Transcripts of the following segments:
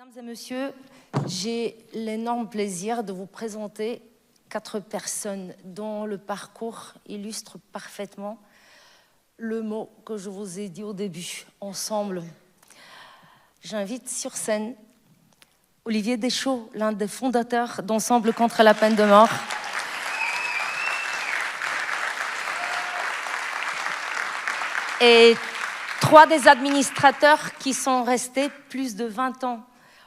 Mesdames et messieurs, j'ai l'énorme plaisir de vous présenter 4 personnes dont le parcours illustre parfaitement le mot que je vous ai dit au début, ensemble. J'invite sur scène Olivier Deschaux, l'un des fondateurs d'Ensemble contre la peine de mort. Et 3 des administrateurs qui sont restés plus de 20 ans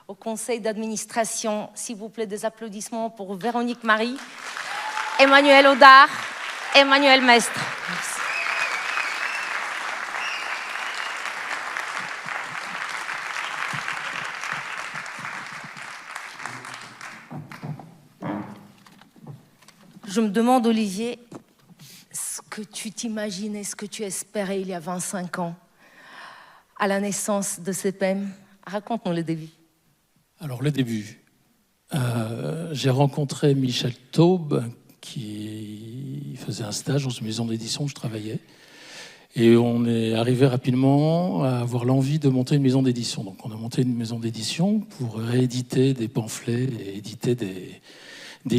au conseil d'administration. S'il vous plaît, des applaudissements pour Véronique Marie, Emmanuel Audard, Emmanuel Mestre. Merci. Je me demande, Olivier, ce que tu t'imaginais, ce que tu espérais il y a 25 ans, à la naissance de CPM. Raconte-nous le début. Alors, le début. J'ai rencontré Michel Taube, qui faisait un stage dans une maison d'édition où je travaillais. Et on est arrivé rapidement à avoir l'envie de monter une maison d'édition. Donc, on a monté une maison d'édition pour rééditer des pamphlets et éditer des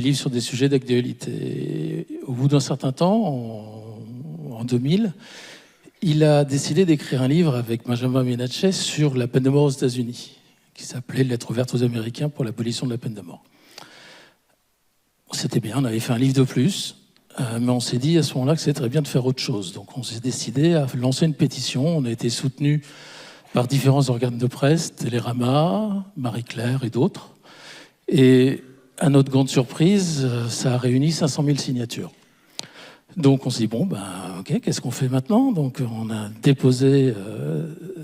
livres sur des sujets d'actualité. Au bout d'un certain temps, en 2000, il a décidé d'écrire un livre avec Benjamin Ménachet sur la peine de mort aux États-Unis, qui s'appelait « Lettre ouverte aux Américains pour l'abolition de la peine de mort ». C'était bien, on avait fait un livre de plus, mais on s'est dit à ce moment-là que c'était très bien de faire autre chose. Donc on s'est décidé à lancer une pétition. On a été soutenu par différents organes de presse, Télérama, Marie-Claire et d'autres. Et à notre grande surprise, ça a réuni 500 000 signatures. Donc on s'est dit, bon, ok, qu'est-ce qu'on fait maintenant? Donc on a déposé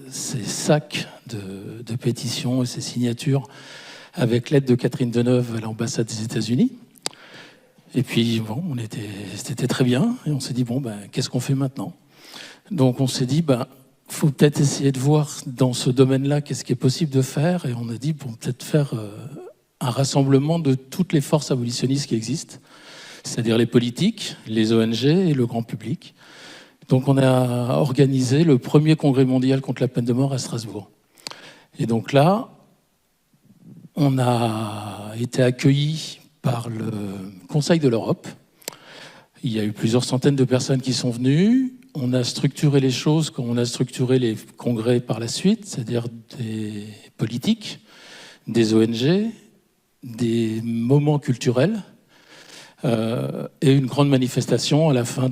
ces sacs de pétitions et ces signatures avec l'aide de Catherine Deneuve à l'ambassade des États-Unis. Et puis, bon, c'était très bien. Et on s'est dit, bon, qu'est-ce qu'on fait maintenant? Donc on s'est dit, faut peut-être essayer de voir dans ce domaine-là qu'est-ce qui est possible de faire. Et on a dit, bon, peut-être faire un rassemblement de toutes les forces abolitionnistes qui existent, c'est-à-dire les politiques, les ONG et le grand public. Donc on a organisé le premier congrès mondial contre la peine de mort à Strasbourg. Et donc là, on a été accueillis par le Conseil de l'Europe. Il y a eu plusieurs centaines de personnes qui sont venues. On a structuré les choses comme on a structuré les congrès par la suite, c'est-à-dire des politiques, des ONG, des moments culturels, et une grande manifestation à la fin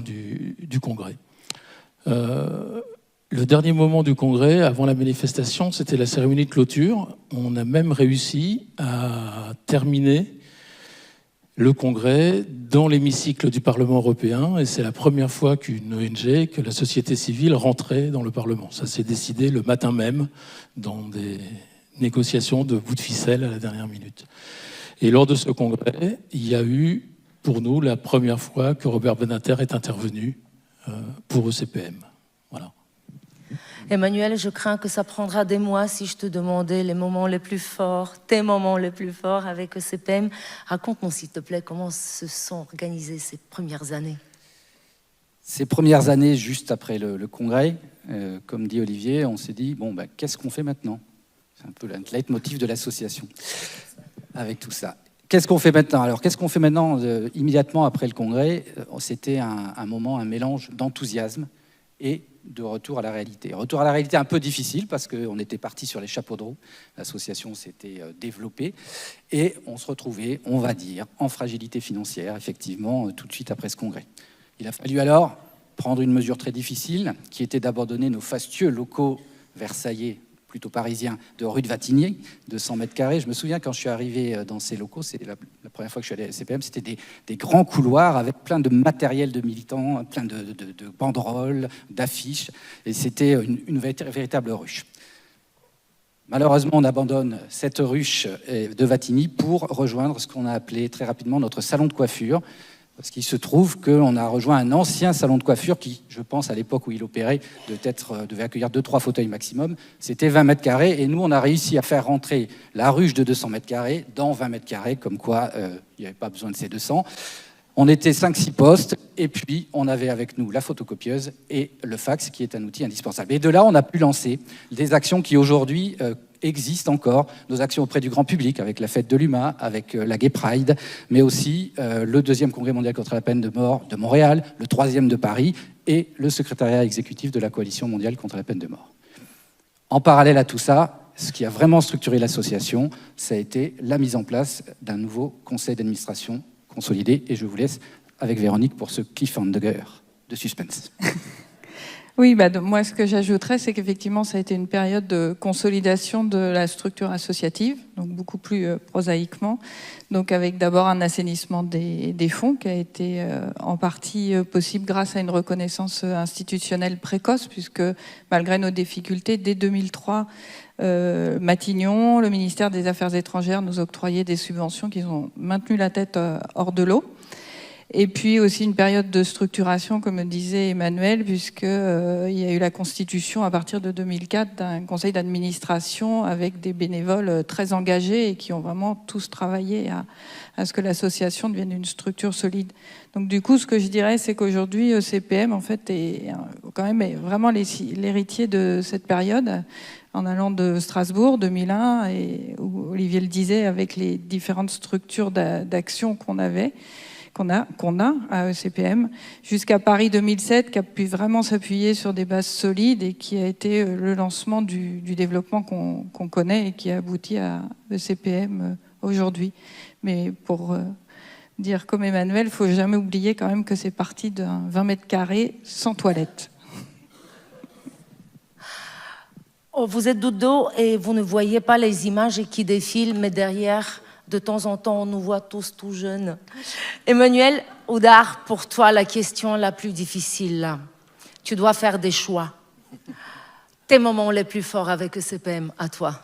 du congrès. Le dernier moment du congrès, avant la manifestation, c'était la cérémonie de clôture. On a même réussi à terminer le congrès dans l'hémicycle du Parlement européen, et c'est la première fois qu'une ONG, que la société civile rentrait dans le Parlement. Ça s'est décidé le matin même, dans des négociations de bout de ficelle à la dernière minute. Et lors de ce congrès, il y a eu, pour nous, la première fois que Robert Badinter est intervenu pour ECPM. Voilà. Emmanuel, je crains que ça prendra des mois si je te demandais les moments les plus forts, tes moments les plus forts avec ECPM. Raconte-nous, s'il te plaît, comment se sont organisées ces premières années. Ces premières années, juste après le congrès, comme dit Olivier, on s'est dit, bon, qu'est-ce qu'on fait maintenant? C'est un peu le leitmotiv de l'association, avec tout ça. Qu'est-ce qu'on fait maintenant? Alors, qu'est-ce qu'on fait maintenant immédiatement après le congrès? C'était un moment, un mélange d'enthousiasme et de retour à la réalité. Retour à la réalité un peu difficile parce qu'on était parti sur les chapeaux de roue. L'association s'était développée et on se retrouvait, on va dire, en fragilité financière, effectivement, tout de suite après ce congrès. Il a fallu alors prendre une mesure très difficile qui était d'abandonner nos fastueux locaux versaillais, plutôt parisien, de rue de Vatigny, de 100 mètres carrés. Je me souviens quand je suis arrivé dans ces locaux, c'est la première fois que je suis allé à CPM, c'était des grands couloirs avec plein de matériel de militants, plein de banderoles, d'affiches, et c'était une véritable ruche. Malheureusement, on abandonne cette ruche de Vatigny pour rejoindre ce qu'on a appelé très rapidement notre salon de coiffure, parce qu'il se trouve qu'on a rejoint un ancien salon de coiffure qui, je pense, à l'époque où il opérait, devait accueillir 2-3 fauteuils maximum. C'était 20 mètres carrés. Et nous, on a réussi à faire rentrer la ruche de 200 mètres carrés dans 20 mètres carrés, comme quoi il n'y avait pas besoin de ces 200. On était 5-6 postes, et puis on avait avec nous la photocopieuse et le fax, qui est un outil indispensable. Et de là, on a pu lancer des actions qui aujourd'hui existent encore. Nos actions auprès du grand public, avec la fête de l'UMA, avec la Gay Pride, mais aussi le 2e Congrès mondial contre la peine de mort de Montréal, le 3e de Paris et le secrétariat exécutif de la Coalition mondiale contre la peine de mort. En parallèle à tout ça, ce qui a vraiment structuré l'association, ça a été la mise en place d'un nouveau conseil d'administration consolidé. Et je vous laisse avec Véronique pour ce cliffhanger de suspense. Oui, moi, ce que j'ajouterais, c'est qu'effectivement, ça a été une période de consolidation de la structure associative, donc beaucoup plus prosaïquement, donc avec d'abord un assainissement des fonds qui a été en partie possible grâce à une reconnaissance institutionnelle précoce, puisque malgré nos difficultés, dès 2003, Matignon, le ministère des Affaires étrangères nous octroyait des subventions qui ont maintenu la tête hors de l'eau. Et puis aussi une période de structuration, comme disait Emmanuel, puisqu'il y a eu la constitution à partir de 2004 d'un conseil d'administration avec des bénévoles très engagés et qui ont vraiment tous travaillé à ce que l'association devienne une structure solide. Donc du coup, ce que je dirais, c'est qu'aujourd'hui, ECPM, en fait, est quand même vraiment l'héritier de cette période, en allant de Strasbourg, 2001, et où Olivier le disait, avec les différentes structures d'action qu'on a à ECPM, jusqu'à Paris 2007, qui a pu vraiment s'appuyer sur des bases solides et qui a été le lancement du développement qu'on connaît et qui a abouti à ECPM aujourd'hui. Mais pour dire comme Emmanuel, il ne faut jamais oublier quand même que c'est parti d'un 20 mètres carrés sans toilette. Oh, vous êtes de dos et vous ne voyez pas les images qui défilent, mais derrière, de temps en temps, on nous voit tous tout jeunes. Emmanuel Oudard, pour toi, la question la plus difficile. Tu dois faire des choix. Tes moments les plus forts avec ECPM, à toi.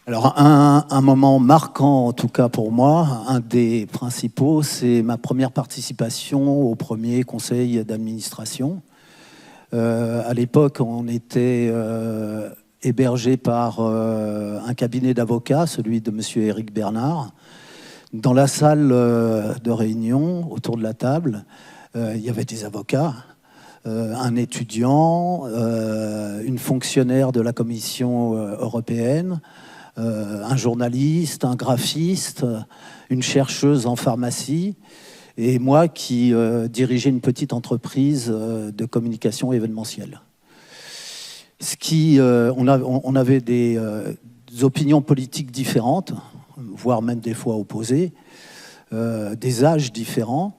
Alors, un moment marquant, en tout cas pour moi, un des principaux, c'est ma première participation au premier conseil d'administration. À l'époque, on était hébergé par un cabinet d'avocats, celui de M. Éric Bernard. Dans la salle de réunion, autour de la table, il y avait des avocats, un étudiant, une fonctionnaire de la Commission européenne, un journaliste, un graphiste, une chercheuse en pharmacie, et moi qui dirigeais une petite entreprise de communication événementielle. On avait des opinions politiques différentes, voire même des fois opposées, des âges différents,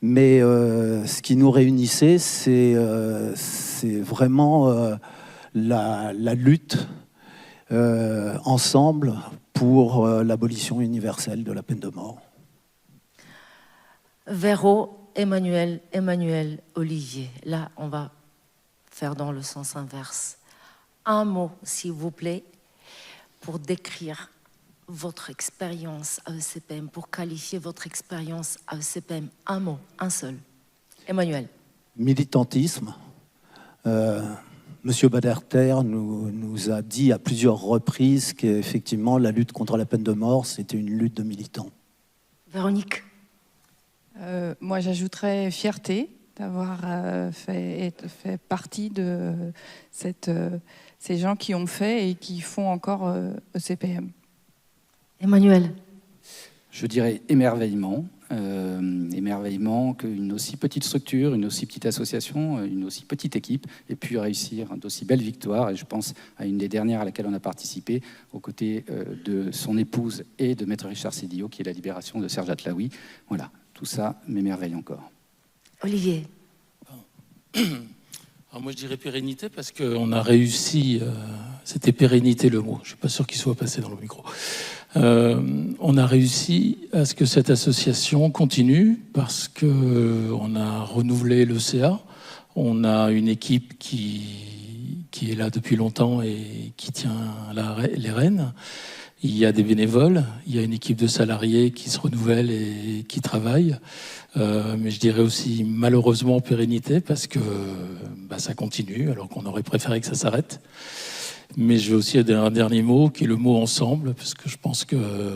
mais ce qui nous réunissait, c'est vraiment la lutte ensemble pour l'abolition universelle de la peine de mort. Véro, Emmanuel, Olivier. Là, on va faire dans le sens inverse. Un mot, s'il vous plaît, pour décrire votre expérience à ECPM, pour qualifier votre expérience à ECPM. Un mot, un seul. Emmanuel. Militantisme. Monsieur Badinter nous a dit à plusieurs reprises qu'effectivement, la lutte contre la peine de mort, c'était une lutte de militants. Véronique. Moi, j'ajouterais fierté d'avoir fait partie de ces gens qui ont fait et qui font encore ECPM. Emmanuel. Je dirais émerveillement. Émerveillement qu'une aussi petite structure, une aussi petite association, une aussi petite équipe ait pu réussir d'aussi belles victoires. Et je pense à une des dernières à laquelle on a participé, aux côtés de son épouse et de Maître Richard Sédillo, qui est la libération de Serge Atlaoui. Voilà, tout ça m'émerveille encore. Olivier. Alors moi je dirais pérennité parce qu'on a réussi, c'était pérennité le mot, je ne suis pas sûr qu'il soit passé dans le micro. On a réussi à ce que cette association continue parce qu'on a renouvelé l'ECA, on a une équipe qui est là depuis longtemps et qui tient les rênes. Il y a des bénévoles, il y a une équipe de salariés qui se renouvelle et qui travaille. Mais je dirais aussi malheureusement pérennité parce que ça continue alors qu'on aurait préféré que ça s'arrête. Mais je vais aussi dire un dernier mot qui est le mot ensemble parce que je pense que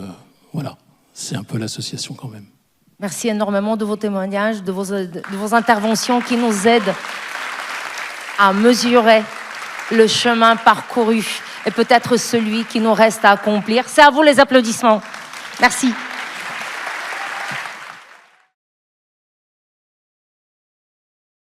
voilà, c'est un peu l'association quand même. Merci énormément de vos témoignages, de vos interventions qui nous aident à mesurer le chemin parcouru et peut-être celui qui nous reste à accomplir. C'est à vous les applaudissements. Merci.